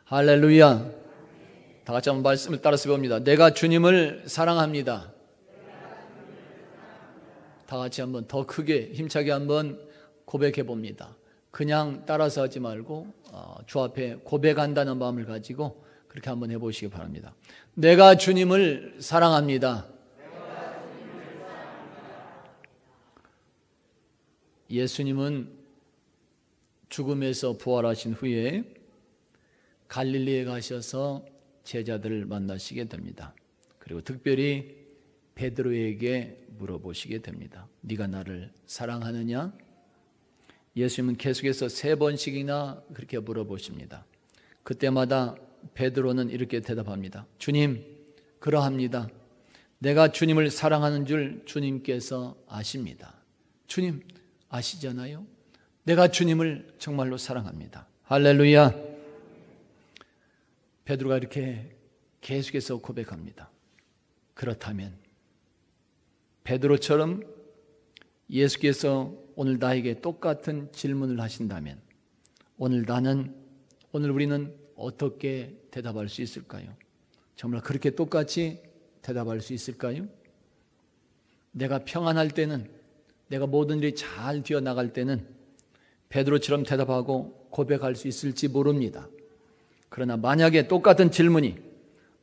할렐루야. 다 같이 한번 말씀을 따라서 봅니다. 내가 주님을 사랑합니다. 다 같이 한번 더 크게 힘차게 한번 고백해 봅니다. 그냥 따라서 하지 말고 주 앞에 고백한다는 마음을 가지고 그렇게 한번 해보시기 바랍니다. 내가 주님을 사랑합니다. 예수님은 죽음에서 부활하신 후에 갈릴리에 가셔서 제자들을 만나시게 됩니다. 그리고 특별히 베드로에게 물어보시게 됩니다. 네가 나를 사랑하느냐? 예수님은 계속해서 3번씩이나 그렇게 물어보십니다. 그때마다 베드로는 이렇게 대답합니다. 주님, 그러합니다. 내가 주님을 사랑하는 줄 주님께서 아십니다. 주님 아시잖아요. 내가 주님을 정말로 사랑합니다. 할렐루야. 베드로가 이렇게 계속해서 고백합니다. 그렇다면 베드로처럼 예수께서 오늘 나에게 똑같은 질문을 하신다면 오늘 우리는 어떻게 대답할 수 있을까요? 정말 그렇게 똑같이 대답할 수 있을까요? 내가 평안할 때는, 내가 모든 일이 잘 되어나갈 때는 베드로처럼 대답하고 고백할 수 있을지 모릅니다. 그러나 만약에 똑같은 질문이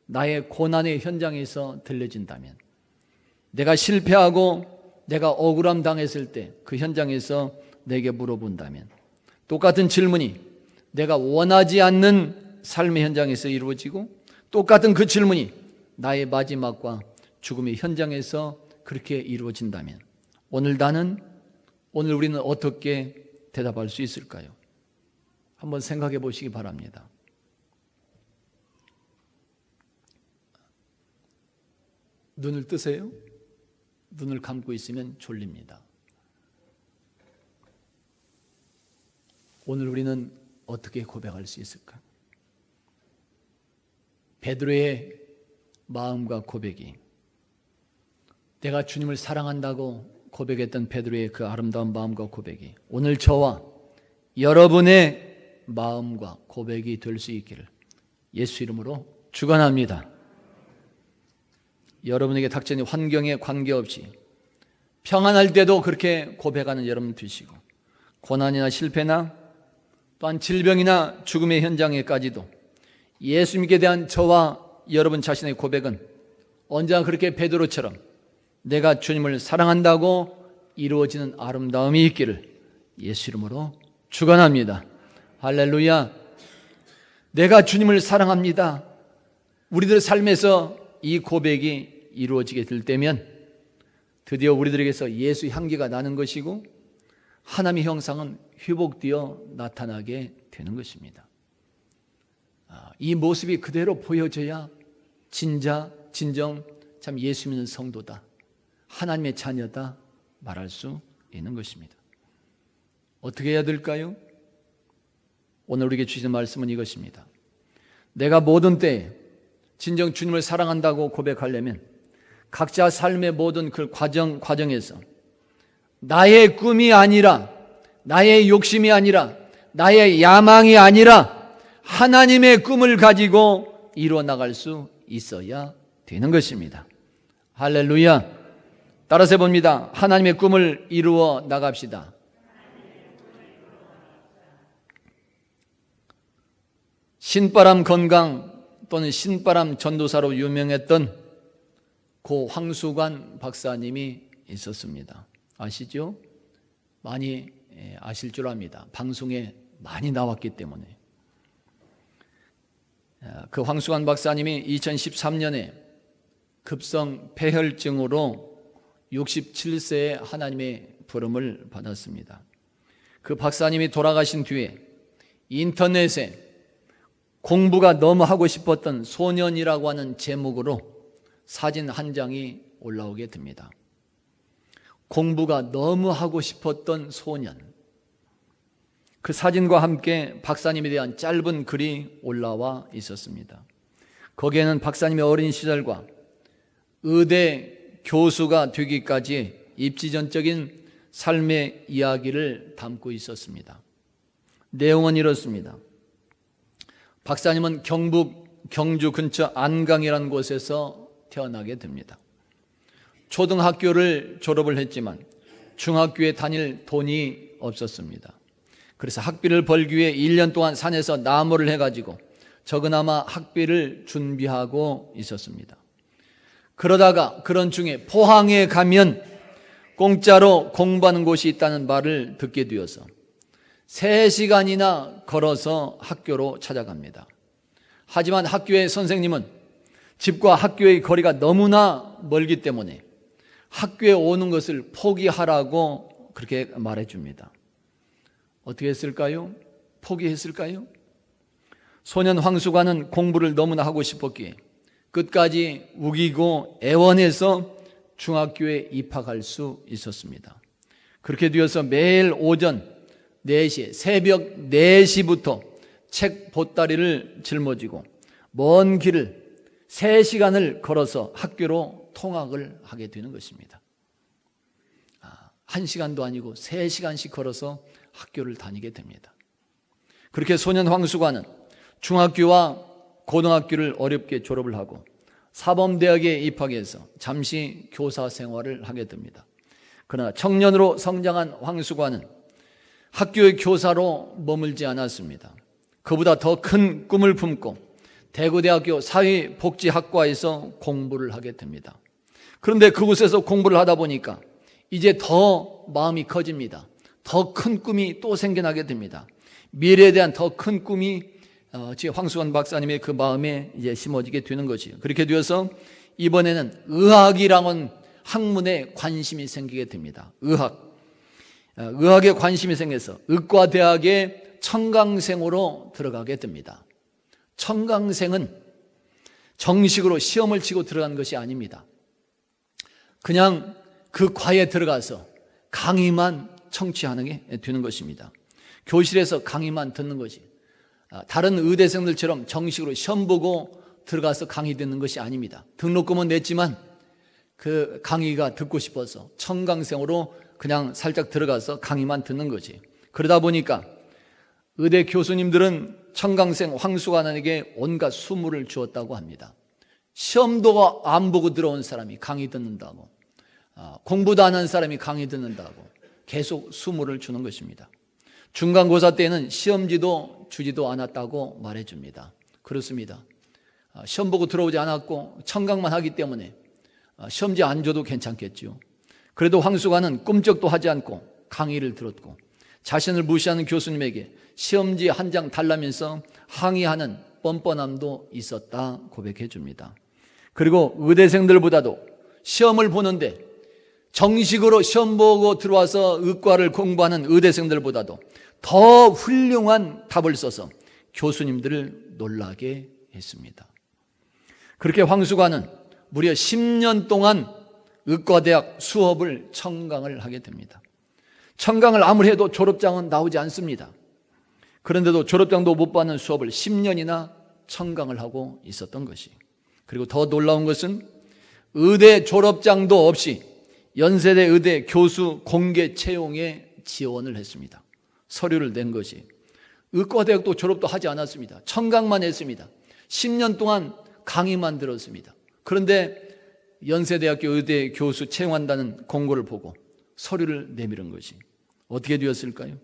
나의 고난의 현장에서 들려진다면, 내가 실패하고 내가 억울함 당했을 때 그 현장에서 내게 물어본다면, 똑같은 질문이 내가 원하지 않는 삶의 현장에서 이루어지고 똑같은 그 질문이 나의 마지막과 죽음의 현장에서 그렇게 이루어진다면 오늘 우리는 어떻게 대답할 수 있을까요? 한번 생각해 보시기 바랍니다. 눈을 뜨세요. 눈을 감고 있으면 졸립니다. 오늘 우리는 어떻게 고백할 수 있을까? 베드로의 마음과 고백이, 내가 주님을 사랑한다고 고백했던 베드로의 그 아름다운 마음과 고백이 오늘 저와 여러분의 마음과 고백이 될 수 있기를 예수 이름으로 축원합니다. 여러분에게 닥쳐진 환경에 관계없이 평안할 때도 그렇게 고백하는 여러분 되시고, 고난이나 실패나 또한 질병이나 죽음의 현장에까지도 예수님께 대한 저와 여러분 자신의 고백은 언제나 그렇게 베드로처럼 내가 주님을 사랑한다고 이루어지는 아름다움이 있기를 예수 이름으로 축원합니다. 할렐루야. 내가 주님을 사랑합니다. 우리들의 삶에서 이 고백이 이루어지게 될 때면 드디어 우리들에게서 예수 향기가 나는 것이고 하나님의 형상은 회복되어 나타나게 되는 것입니다. 이 모습이 그대로 보여져야 진정 참 예수 믿는 성도다, 하나님의 자녀다 말할 수 있는 것입니다. 어떻게 해야 될까요? 오늘 우리에게 주시는 말씀은 이것입니다. 내가 모든 때에 진정 주님을 사랑한다고 고백하려면 각자 삶의 모든 그 과정에서 나의 꿈이 아니라, 나의 욕심이 아니라, 나의 야망이 아니라 하나님의 꿈을 가지고 이루어 나갈 수 있어야 되는 것입니다. 할렐루야. 따라서 해봅니다. 하나님의 꿈을 이루어 나갑시다. 신바람 건강 또는 신바람 전도사로 유명했던 고 황수관 박사님이 있었습니다. 아시죠? 많이 아실 줄 압니다. 방송에 많이 나왔기 때문에. 그 황수관 박사님이 2013년에 급성 폐혈증으로 67세에 하나님의 부름을 받았습니다. 그 박사님이 돌아가신 뒤에 인터넷에 공부가 너무 하고 싶었던 소년이라고 하는 제목으로 사진 한 장이 올라오게 됩니다. 공부가 너무 하고 싶었던 소년. 그 사진과 함께 박사님에 대한 짧은 글이 올라와 있었습니다. 거기에는 박사님의 어린 시절과 의대 교수가 되기까지 입지전적인 삶의 이야기를 담고 있었습니다. 내용은 이렇습니다. 박사님은 경북 경주 근처 안강이라는 곳에서 태어나게 됩니다. 초등학교를 졸업을 했지만 중학교에 다닐 돈이 없었습니다. 그래서 학비를 벌기 위해 1년 동안 산에서 나무를 해가지고 적으나마 학비를 준비하고 있었습니다. 그러다가 그런 중에 포항에 가면 공짜로 공부하는 곳이 있다는 말을 듣게 되어서 3시간이나 걸어서 학교로 찾아갑니다. 하지만 학교의 선생님은 집과 학교의 거리가 너무나 멀기 때문에 학교에 오는 것을 포기하라고 그렇게 말해줍니다. 어떻게 했을까요? 포기했을까요? 소년 황수관은 공부를 너무나 하고 싶었기에 끝까지 우기고 애원해서 중학교에 입학할 수 있었습니다. 그렇게 되어서 매일 오전 4시, 새벽 4시부터 책 보따리를 짊어지고 먼 길을 3시간을 걸어서 학교로 통학을 하게 되는 것입니다. 1시간도 아니고 3시간씩 걸어서 학교를 다니게 됩니다. 그렇게 소년 황수관은 중학교와 고등학교를 어렵게 졸업을 하고 사범대학에 입학해서 잠시 교사 생활을 하게 됩니다. 그러나 청년으로 성장한 황수관은 학교의 교사로 머물지 않았습니다. 그보다 더 큰 꿈을 품고 대구대학교 사회복지학과에서 공부를 하게 됩니다. 그런데 그곳에서 공부를 하다 보니까 이제 더 마음이 커집니다. 더 큰 꿈이 또 생겨나게 됩니다. 미래에 대한 더 큰 꿈이 황수관 박사님의 그 마음에 이제 심어지게 되는 것이에요. 그렇게 되어서 이번에는 의학이라는 학문에 관심이 생기게 됩니다. 의학에 관심이 생겨서 의과대학에 청강생으로 들어가게 됩니다. 청강생은 정식으로 시험을 치고 들어간 것이 아닙니다. 그냥 그 과에 들어가서 강의만 청취하는 게 되는 것입니다. 교실에서 강의만 듣는 것이, 다른 의대생들처럼 정식으로 시험 보고 들어가서 강의 듣는 것이 아닙니다. 등록금은 냈지만 그 강의가 듣고 싶어서 청강생으로 그냥 살짝 들어가서 강의만 듣는 거지. 그러다 보니까 의대 교수님들은 청강생 황수관에게 온갖 수모를 주었다고 합니다. 시험도 안 보고 들어온 사람이 강의 듣는다고, 공부도 안 한 사람이 강의 듣는다고 계속 수모를 주는 것입니다. 중간고사 때는 시험지도 주지도 않았다고 말해줍니다. 그렇습니다. 시험 보고 들어오지 않았고 청강만 하기 때문에 시험지 안 줘도 괜찮겠죠. 그래도 황수관은 꿈쩍도 하지 않고 강의를 들었고 자신을 무시하는 교수님에게 시험지 한 장 달라면서 항의하는 뻔뻔함도 있었다 고백해 줍니다. 그리고 의대생들보다도 시험을 보는데 정식으로 시험 보고 들어와서 의과를 공부하는 의대생들보다도 더 훌륭한 답을 써서 교수님들을 놀라게 했습니다. 그렇게 황수관은 무려 10년 동안 의과대학 수업을 청강을 하게 됩니다. 청강을 아무리 해도 졸업장은 나오지 않습니다. 그런데도 졸업장도 못 받는 수업을 10년이나 청강을 하고 있었던 것이, 그리고 더 놀라운 것은 의대 졸업장도 없이 연세대 의대 교수 공개 채용에 지원을 했습니다. 서류를 낸 것이, 의과대학도 졸업도 하지 않았습니다. 청강만 했습니다. 10년 동안 강의만 들었습니다. 그런데 연세대학교 의대 교수 채용한다는 공고를 보고 서류를 내밀은 것이 어떻게 되었을까요?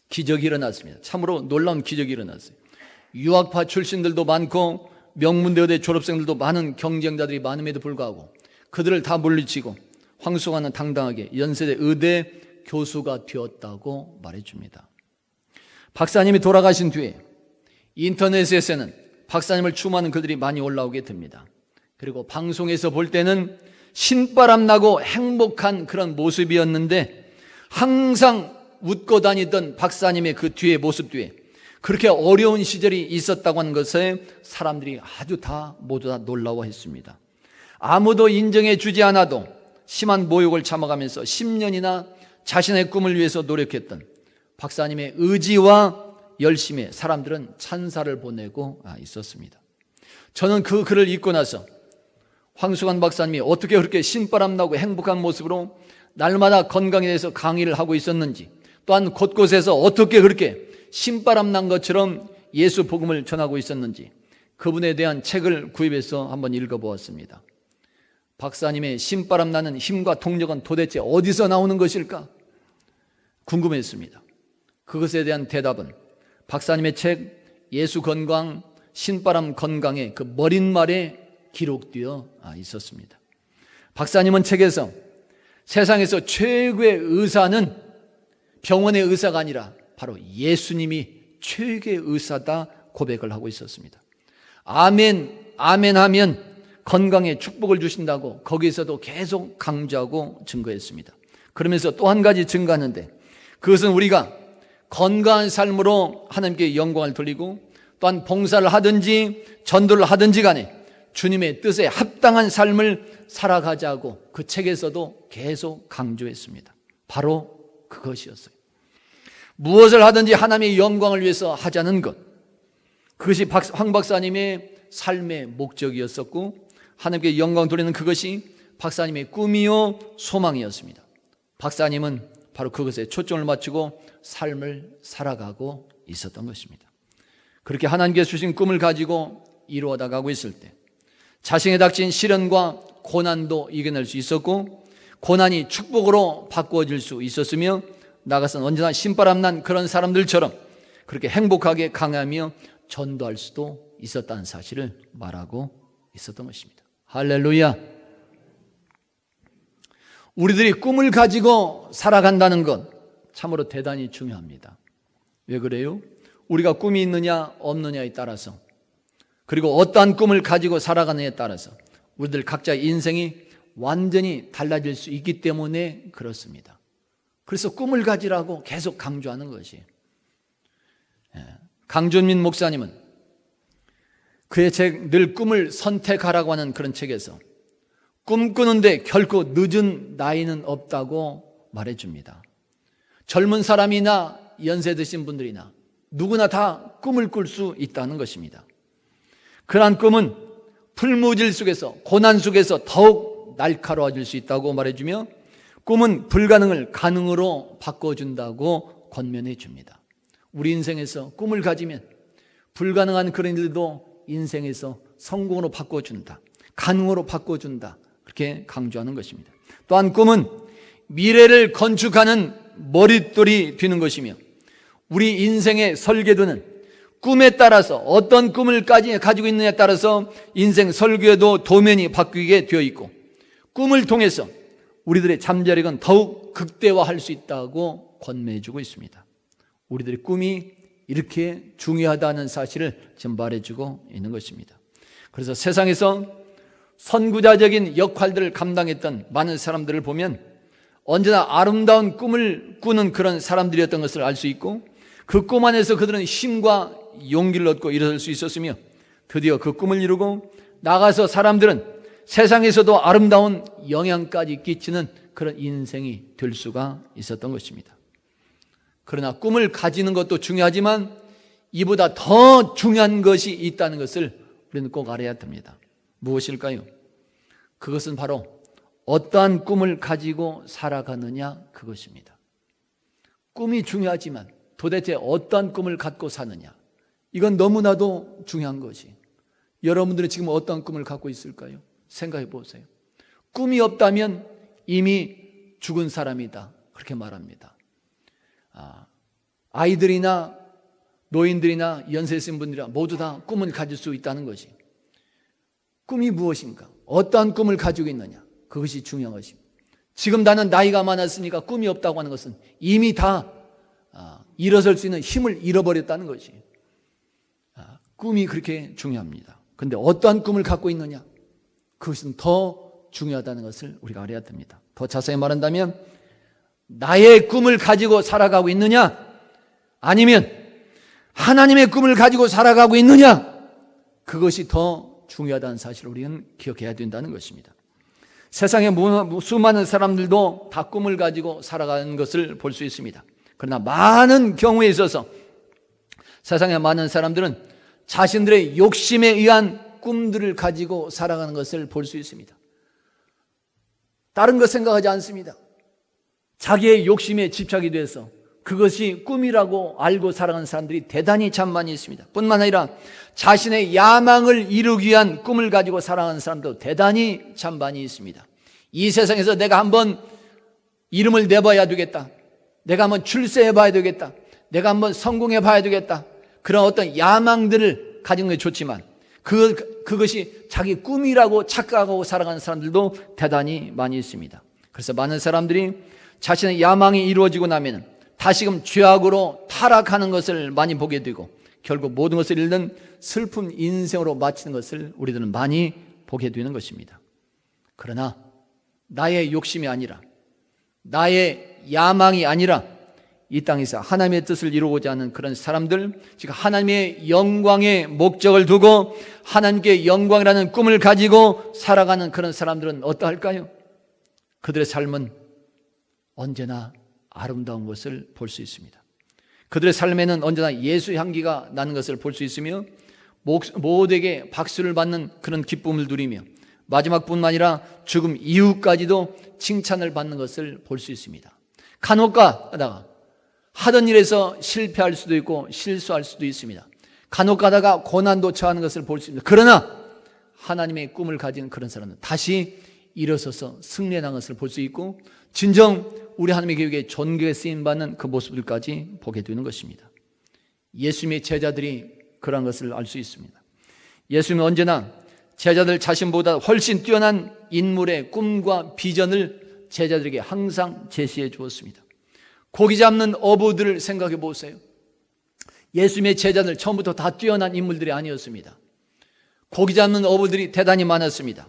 기적이 일어났습니다. 참으로 놀라운 기적이 일어났어요. 유학파 출신들도 많고 명문대 의대 졸업생들도 많은 경쟁자들이 많음에도 불구하고 그들을 다 물리치고 황수관은 당당하게 연세대 의대 교수가 되었다고 말해줍니다. 박사님이 돌아가신 뒤에 인터넷에서는 박사님을 추모하는 글들이 많이 올라오게 됩니다. 그리고 방송에서 볼 때는 신바람 나고 행복한 그런 모습이었는데 항상 웃고 다니던 박사님의 그 뒤에 모습 뒤에 그렇게 어려운 시절이 있었다고 하는 것에 사람들이 아주 모두 다 놀라워했습니다. 아무도 인정해 주지 않아도 심한 모욕을 참아가면서 10년이나 자신의 꿈을 위해서 노력했던 박사님의 의지와 열심에 사람들은 찬사를 보내고 있었습니다. 저는 그 글을 읽고 나서 황수관 박사님이 어떻게 그렇게 신바람 나고 행복한 모습으로 날마다 건강에 대해서 강의를 하고 있었는지, 또한 곳곳에서 어떻게 그렇게 신바람 난 것처럼 예수 복음을 전하고 있었는지 그분에 대한 책을 구입해서 한번 읽어보았습니다. 박사님의 신바람 나는 힘과 동력은 도대체 어디서 나오는 것일까? 궁금했습니다. 그것에 대한 대답은 박사님의 책 예수 건강, 신바람 건강의 그 머릿말에 기록되어 있었습니다. 박사님은 책에서 세상에서 최고의 의사는 병원의 의사가 아니라 바로 예수님이 최고의 의사다 고백을 하고 있었습니다. 아멘, 아멘 하면 건강에 축복을 주신다고 거기에서도 계속 강조하고 증거했습니다. 그러면서 또 한 가지 증거하는데 그것은 우리가 건강한 삶으로 하나님께 영광을 돌리고 또한 봉사를 하든지 전도를 하든지 간에 주님의 뜻에 합당한 삶을 살아가자고 그 책에서도 계속 강조했습니다. 바로 그것이었어요. 무엇을 하든지 하나님의 영광을 위해서 하자는 것, 그것이 황 박사님의 삶의 목적이었었고 하나님께 영광 돌리는 그것이 박사님의 꿈이요 소망이었습니다. 박사님은 바로 그것에 초점을 맞추고 삶을 살아가고 있었던 것입니다. 그렇게 하나님께서 주신 꿈을 가지고 이루어 나가고 있을 때 자신에 닥친 시련과 고난도 이겨낼 수 있었고 고난이 축복으로 바꾸어질 수 있었으며 나가서는 언제나 신바람 난 그런 사람들처럼 그렇게 행복하게 강하며 전도할 수도 있었다는 사실을 말하고 있었던 것입니다. 할렐루야. 우리들이 꿈을 가지고 살아간다는 것 참으로 대단히 중요합니다. 왜 그래요? 우리가 꿈이 있느냐 없느냐에 따라서 그리고 어떠한 꿈을 가지고 살아가느냐에 따라서 우리들 각자의 인생이 완전히 달라질 수 있기 때문에 그렇습니다. 그래서 꿈을 가지라고 계속 강조하는 것이 강준민 목사님은 그의 책 늘 꿈을 선택하라고 하는 그런 책에서 꿈꾸는데 결코 늦은 나이는 없다고 말해줍니다. 젊은 사람이나 연세 드신 분들이나 누구나 다 꿈을 꿀 수 있다는 것입니다. 그러한 꿈은 풀무질 속에서 고난 속에서 더욱 날카로워질 수 있다고 말해주며 꿈은 불가능을 가능으로 바꿔준다고 권면해 줍니다. 우리 인생에서 꿈을 가지면 불가능한 그런 일도 인생에서 성공으로 바꿔준다, 가능으로 바꿔준다, 그렇게 강조하는 것입니다. 또한 꿈은 미래를 건축하는 머릿돌이 되는 것이며 우리 인생의 설계도는 꿈에 따라서 어떤 꿈을 가지고 있느냐에 따라서 인생 설계도 도면이 바뀌게 되어 있고 꿈을 통해서 우리들의 잠재력은 더욱 극대화할 수 있다고 권면해주고 있습니다. 우리들의 꿈이 이렇게 중요하다는 사실을 지금 말해주고 있는 것입니다. 그래서 세상에서 선구자적인 역할들을 감당했던 많은 사람들을 보면 언제나 아름다운 꿈을 꾸는 그런 사람들이었던 것을 알 수 있고 그 꿈 안에서 그들은 힘과 용기를 얻고 일어설 수 있었으며 드디어 그 꿈을 이루고 나가서 사람들은 세상에서도 아름다운 영향까지 끼치는 그런 인생이 될 수가 있었던 것입니다. 그러나 꿈을 가지는 것도 중요하지만 이보다 더 중요한 것이 있다는 것을 우리는 꼭 알아야 됩니다. 무엇일까요? 그것은 바로 어떠한 꿈을 가지고 살아가느냐 그것입니다. 꿈이 중요하지만 도대체 어떠한 꿈을 갖고 사느냐 이건 너무나도 중요한 것이 여러분들은 지금 어떤 꿈을 갖고 있을까요? 생각해 보세요. 꿈이 없다면 이미 죽은 사람이다 그렇게 말합니다. 아이들이나 노인들이나 연세 있으신 분들이나 모두 다 꿈을 가질 수 있다는 것이 꿈이 무엇인가? 어떠한 꿈을 가지고 있느냐? 그것이 중요한 것입니다. 지금 나는 나이가 많았으니까 꿈이 없다고 하는 것은 이미 다 일어설 수 있는 힘을 잃어버렸다는 것이 꿈이 그렇게 중요합니다. 그런데 어떠한 꿈을 갖고 있느냐? 그것은 더 중요하다는 것을 우리가 알아야 됩니다. 더 자세히 말한다면 나의 꿈을 가지고 살아가고 있느냐? 아니면 하나님의 꿈을 가지고 살아가고 있느냐? 그것이 더 중요하다는 사실을 우리는 기억해야 된다는 것입니다. 세상에 수많은 사람들도 다 꿈을 가지고 살아가는 것을 볼 수 있습니다. 그러나 많은 경우에 있어서 세상의 많은 사람들은 자신들의 욕심에 의한 꿈들을 가지고 살아가는 것을 볼 수 있습니다. 다른 것 생각하지 않습니다. 자기의 욕심에 집착이 돼서 그것이 꿈이라고 알고 살아가는 사람들이 대단히 참 많이 있습니다. 뿐만 아니라 자신의 야망을 이루기 위한 꿈을 가지고 살아가는 사람도 대단히 참 많이 있습니다. 이 세상에서 내가 한번 이름을 내봐야 되겠다, 내가 한번 출세해봐야 되겠다, 내가 한번 성공해봐야 되겠다, 그런 어떤 야망들을 가진 게 좋지만 그것이 자기 꿈이라고 착각하고 살아가는 사람들도 대단히 많이 있습니다. 그래서 많은 사람들이 자신의 야망이 이루어지고 나면 다시금 죄악으로 타락하는 것을 많이 보게 되고 결국 모든 것을 잃는 슬픈 인생으로 마치는 것을 우리들은 많이 보게 되는 것입니다. 그러나 나의 욕심이 아니라, 나의 야망이 아니라 이 땅에서 하나님의 뜻을 이루고자 하는 그런 사람들, 즉 하나님의 영광의 목적을 두고 하나님께 영광이라는 꿈을 가지고 살아가는 그런 사람들은 어떠할까요? 그들의 삶은 언제나 아름다운 것을 볼 수 있습니다. 그들의 삶에는 언제나 예수 향기가 나는 것을 볼 수 있으며 모두에게 박수를 받는 그런 기쁨을 누리며 마지막뿐만 아니라 죽음 이후까지도 칭찬을 받는 것을 볼 수 있습니다. 간혹가다가 하던 일에서 실패할 수도 있고 실수할 수도 있습니다. 간혹가다가 고난도 처하는 것을 볼 수 있습니다. 그러나 하나님의 꿈을 가진 그런 사람은 다시 일어서서 승리하는 것을 볼 수 있고 진정 우리 하나님의 교육에 존귀에 쓰임받는 그 모습들까지 보게 되는 것입니다. 예수님의 제자들이 그런 것을 알 수 있습니다. 예수님은 언제나 제자들 자신보다 훨씬 뛰어난 인물의 꿈과 비전을 제자들에게 항상 제시해 주었습니다. 고기 잡는 어부들을 생각해 보세요. 예수님의 제자들 처음부터 다 뛰어난 인물들이 아니었습니다. 고기 잡는 어부들이 대단히 많았습니다.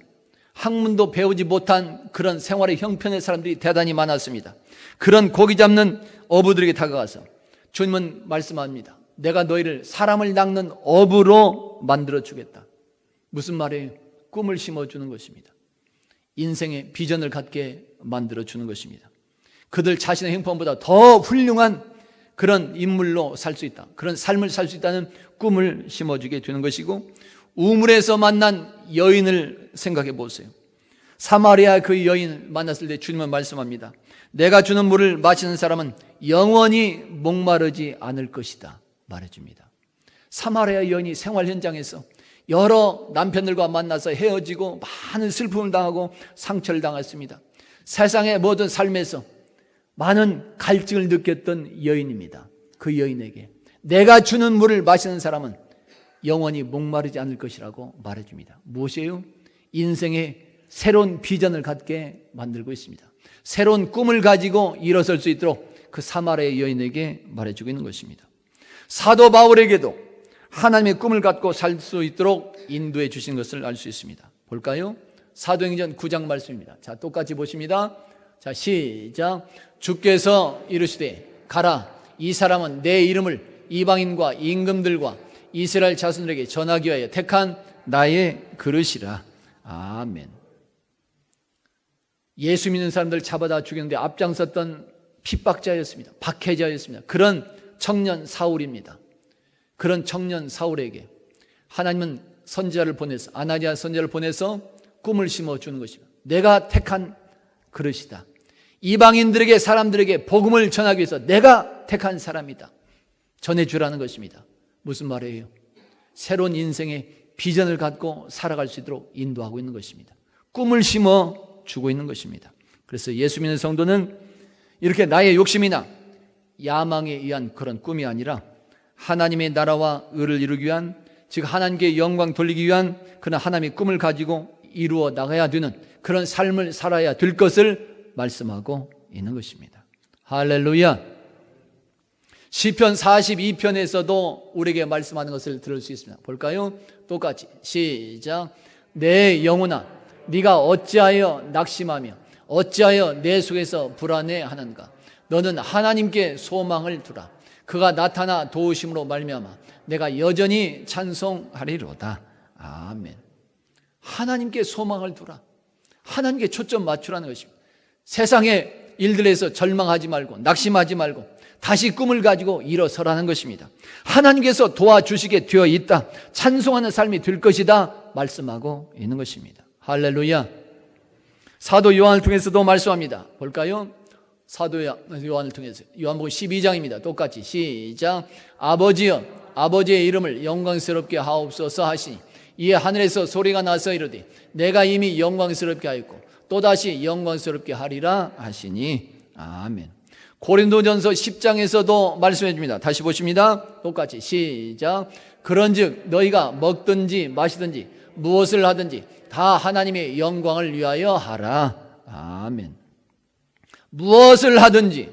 학문도 배우지 못한 그런 생활의 형편의 사람들이 대단히 많았습니다. 그런 고기 잡는 어부들에게 다가가서 주님은 말씀합니다. 내가 너희를 사람을 낚는 어부로 만들어 주겠다. 무슨 말이에요? 꿈을 심어주는 것입니다. 인생의 비전을 갖게 만들어 주는 것입니다. 그들 자신의 형편보다 더 훌륭한 그런 인물로 살 수 있다, 그런 삶을 살 수 있다는 꿈을 심어주게 되는 것이고, 우물에서 만난 여인을 생각해 보세요. 사마리아 그 여인을 만났을 때 주님은 말씀합니다. 내가 주는 물을 마시는 사람은 영원히 목마르지 않을 것이다 말해줍니다. 사마리아 여인이 생활 현장에서 여러 남편들과 만나서 헤어지고 많은 슬픔을 당하고 상처를 당했습니다. 세상의 모든 삶에서 많은 갈증을 느꼈던 여인입니다. 그 여인에게 내가 주는 물을 마시는 사람은 영원히 목마르지 않을 것이라고 말해줍니다. 무엇이에요? 인생의 새로운 비전을 갖게 만들고 있습니다. 새로운 꿈을 가지고 일어설 수 있도록 그 사마리아 여인에게 말해주고 있는 것입니다. 사도 바울에게도 하나님의 꿈을 갖고 살 수 있도록 인도해 주신 것을 알 수 있습니다. 볼까요? 사도행전 9장 말씀입니다. 자, 똑같이 보십니다. 자, 시작. 주께서 이르시되 가라, 이 사람은 내 이름을 이방인과 임금들과 이스라엘 자손들에게 전하기 위하여 택한 나의 그릇이라. 아멘. 예수 믿는 사람들 잡아다 죽였는데 앞장섰던 핍박자였습니다. 박해자였습니다. 그런 청년 사울입니다. 그런 청년 사울에게 하나님은 선지자를 보내서, 아나니아 선지자를 보내서 꿈을 심어주는 것입니다. 내가 택한 그릇이다. 이방인들에게, 사람들에게 복음을 전하기 위해서 내가 택한 사람이다. 전해주라는 것입니다. 무슨 말이에요? 새로운 인생의 비전을 갖고 살아갈 수 있도록 인도하고 있는 것입니다. 꿈을 심어주고 있는 것입니다. 그래서 예수 믿는 성도는 이렇게 나의 욕심이나 야망에 의한 그런 꿈이 아니라 하나님의 나라와 의를 이루기 위한, 즉 하나님께 영광 돌리기 위한 그런 하나님의 꿈을 가지고 이루어 나가야 되는 그런 삶을 살아야 될 것을 말씀하고 있는 것입니다. 할렐루야. 시편 42편에서도 우리에게 말씀하는 것을 들을 수 있습니다. 볼까요? 똑같이 시작. 내 영혼아, 네가 어찌하여 낙심하며 어찌하여 내 속에서 불안해하는가? 너는 하나님께 소망을 두라. 그가 나타나 도우심으로 말미암아 내가 여전히 찬송하리로다. 아멘. 하나님께 소망을 두라. 하나님께 초점 맞추라는 것입니다. 세상의 일들에서 절망하지 말고 낙심하지 말고 다시 꿈을 가지고 일어서라는 것입니다. 하나님께서 도와주시게 되어 있다. 찬송하는 삶이 될 것이다 말씀하고 있는 것입니다. 할렐루야. 사도 요한을 통해서도 말씀합니다. 볼까요? 사도 요한을 통해서. 요한복음 12장입니다. 똑같이 시작. 아버지여, 아버지의 이름을 영광스럽게 하옵소서 하시니 이에 하늘에서 소리가 나서 이르되 내가 이미 영광스럽게 하였고 또다시 영광스럽게 하리라 하시니. 아멘. 고린도전서 10장에서도 말씀해 줍니다. 다시 보십니다. 똑같이 시작. 그런즉 너희가 먹든지 마시든지 무엇을 하든지 다 하나님의 영광을 위하여 하라. 아멘. 무엇을 하든지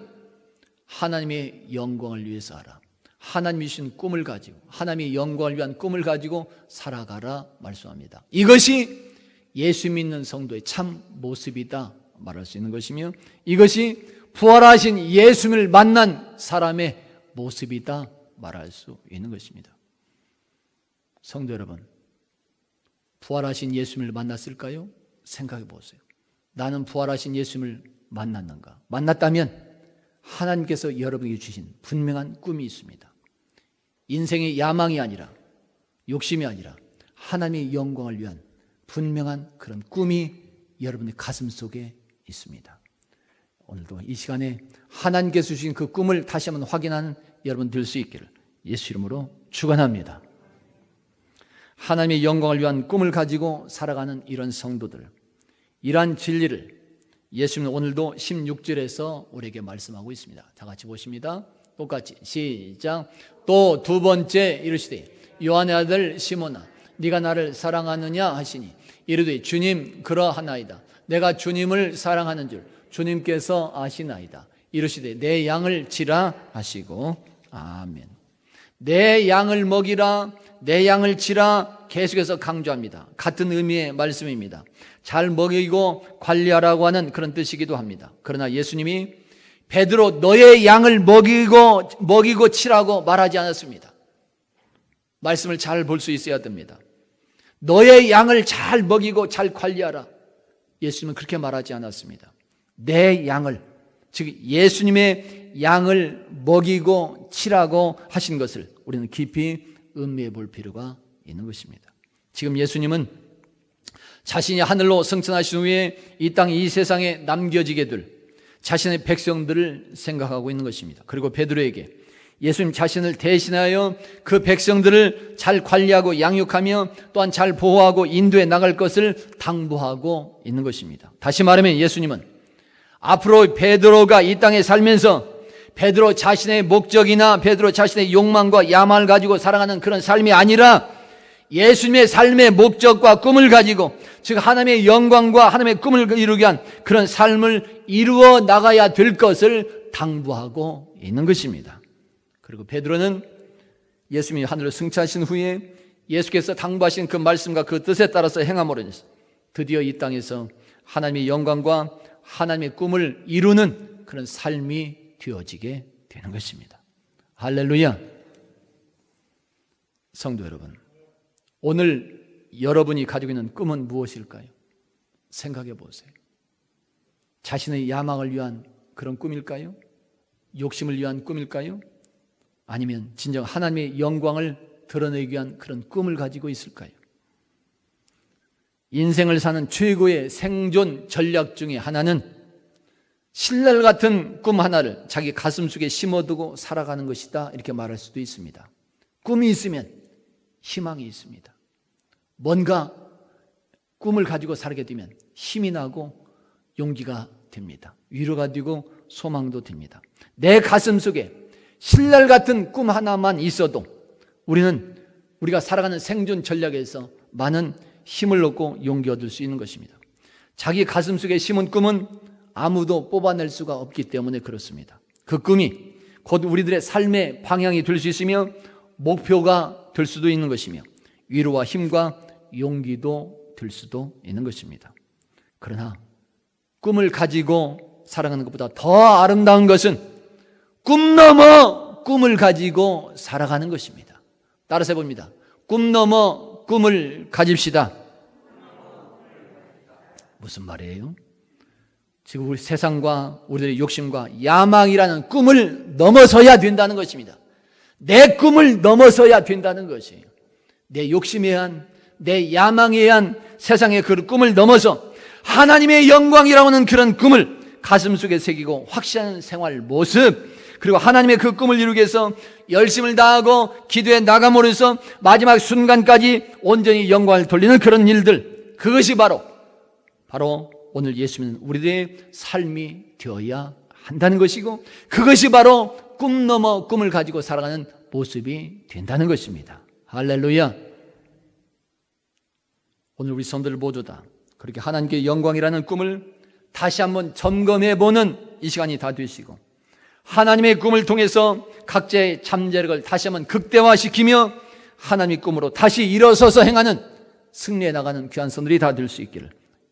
하나님의 영광을 위해서 하라. 하나님이 주신 꿈을 가지고 하나님의 영광을 위한 꿈을 가지고 살아가라 말씀합니다. 이것이 예수 믿는 성도의 참 모습이다 말할 수 있는 것이며, 이것이 부활하신 예수를 만난 사람의 모습이다 말할 수 있는 것입니다. 성도 여러분, 부활하신 예수를 만났을까요? 생각해 보세요. 나는 부활하신 예수를 만났는가? 만났다면 하나님께서 여러분에게 주신 분명한 꿈이 있습니다. 인생의 야망이 아니라, 욕심이 아니라 하나님의 영광을 위한 분명한 그런 꿈이 여러분의 가슴 속에 있습니다. 오늘도 이 시간에 하나님께서 주신 그 꿈을 다시 한번 확인하는 여러분 될 수 있기를 예수 이름으로 축원합니다. 하나님의 영광을 위한 꿈을 가지고 살아가는 이런 성도들, 이러한 진리를 예수님은 오늘도 16절에서 우리에게 말씀하고 있습니다. 다 같이 보십니다. 똑같이 시작. 또 두 번째 이르시되 요한의 아들 시몬아 네가 나를 사랑하느냐 하시니 이르되 주님 그러하나이다. 내가 주님을 사랑하는 줄 주님께서 아시나이다. 이르시되 내 양을 치라 하시고. 아멘. 내 양을 먹이라, 내 양을 치라 계속해서 강조합니다. 같은 의미의 말씀입니다. 잘 먹이고 관리하라고 하는 그런 뜻이기도 합니다. 그러나 예수님이 베드로 너의 양을 먹이고 치라고 말하지 않았습니다. 말씀을 잘 볼 수 있어야 됩니다. 너의 양을 잘 먹이고 잘 관리하라. 예수님은 그렇게 말하지 않았습니다. 내 양을, 즉 예수님의 양을 먹이고 치라고 하신 것을 우리는 깊이 음미해 볼 필요가 있는 것입니다. 지금 예수님은 자신이 하늘로 승천하신 후에 이 땅 이 세상에 남겨지게 될 자신의 백성들을 생각하고 있는 것입니다. 그리고 베드로에게 예수님 자신을 대신하여 그 백성들을 잘 관리하고 양육하며 또한 잘 보호하고 인도해 나갈 것을 당부하고 있는 것입니다. 다시 말하면 예수님은 앞으로 베드로가 이 땅에 살면서 베드로 자신의 목적이나 베드로 자신의 욕망과 야망을 가지고 살아가는 그런 삶이 아니라 예수님의 삶의 목적과 꿈을 가지고, 즉 하나님의 영광과 하나님의 꿈을 이루기 위한 그런 삶을 이루어 나가야 될 것을 당부하고 있는 것입니다. 그리고 베드로는 예수님이 하늘로 승천하신 후에 예수께서 당부하신 그 말씀과 그 뜻에 따라서 행함으로 인해서 드디어 이 땅에서 하나님의 영광과 하나님의 꿈을 이루는 그런 삶이 되어지게 되는 것입니다. 할렐루야. 성도 여러분, 오늘 여러분이 가지고 있는 꿈은 무엇일까요? 생각해 보세요. 자신의 야망을 위한 그런 꿈일까요? 욕심을 위한 꿈일까요? 아니면 진정 하나님의 영광을 드러내기 위한 그런 꿈을 가지고 있을까요? 인생을 사는 최고의 생존 전략 중에 하나는 신랄 같은 꿈 하나를 자기 가슴 속에 심어두고 살아가는 것이다, 이렇게 말할 수도 있습니다. 꿈이 있으면 희망이 있습니다. 뭔가 꿈을 가지고 살게 되면 힘이 나고 용기가 됩니다. 위로가 되고 소망도 됩니다. 내 가슴 속에 신랄 같은 꿈 하나만 있어도 우리가 살아가는 생존 전략에서 많은 힘을 얻고 용기 얻을 수 있는 것입니다. 자기 가슴 속에 심은 꿈은 아무도 뽑아낼 수가 없기 때문에 그렇습니다. 그 꿈이 곧 우리들의 삶의 방향이 될 수 있으며 목표가 될 수도 있는 것이며 위로와 힘과 용기도 될 수도 있는 것입니다. 그러나 꿈을 가지고 살아가는 것보다 더 아름다운 것은 꿈 넘어 꿈을 가지고 살아가는 것입니다. 따라서 해봅니다. 꿈 넘어 꿈을 가집시다. 무슨 말이에요? 지금 우리 세상과 우리들의 욕심과 야망이라는 꿈을 넘어서야 된다는 것입니다. 내 꿈을 넘어서야 된다는 것이에요. 내 욕심에 의한, 내 야망에 의한 세상의 그 꿈을 넘어서 하나님의 영광이라고 하는 그런 꿈을 가슴속에 새기고 확실한 생활 모습, 그리고 하나님의 그 꿈을 이루기 위해서 열심을 다하고 기도에 나감으로써 마지막 순간까지 온전히 영광을 돌리는 그런 일들, 그것이 바로 오늘 예수 믿는 우리들의 삶이 되어야 한다는 것이고, 그것이 바로 꿈 넘어 꿈을 가지고 살아가는 모습이 된다는 것입니다. 할렐루야. 오늘 우리 성도들 모두 다 그렇게 하나님께 영광이라는 꿈을 다시 한번 점검해보는 이 시간이 다 되시고, 하나님의 꿈을 통해서 각자의 잠재력을 다시 한번 극대화시키며 하나님의 꿈으로 다시 일어서서 행하는, 승리해 나가는 귀한 성도들이 다 될 수 있기를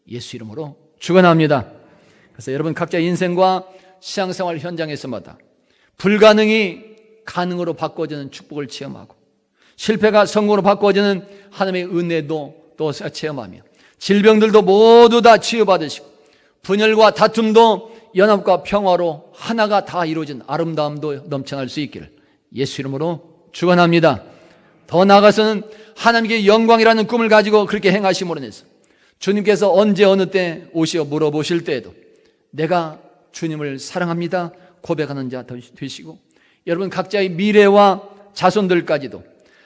예수 이름으로 축원합니다. 그래서 여러분 각자의 인생과 신앙생활 현장에서마다 불가능이 가능으로 바꿔지는 축복을 체험하고, 실패가 성공으로 바꿔지는 하나님의 은혜도 또 체험하며, 질병들도 모두 다 치유받으시고, 분열과 다툼도 연합과 평화로 하나가 다 이루어진 아름다움도 넘쳐날 수 있기를 예수 이름으로 축원합니다. 더 나아가서는 하나님께 영광이라는 꿈을 가지고 그렇게 행하심으로 인해서 주님께서 언제 어느 때 오시어 물어보실 때에도 내가 주님을 사랑합니다 고백하는 자 되시고, 여러분 각자의 미래와 자손들까지도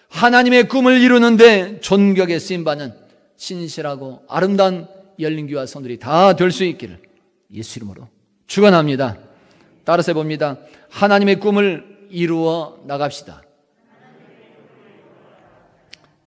하나님의 꿈을 이루는데 존경에 쓰임받는 신실하고 아름다운 열린교회 성들이 다 될 수 있기를 예수 이름으로 축원합니다. 따라서 봅니다. 하나님의 꿈을 이루어 나갑시다.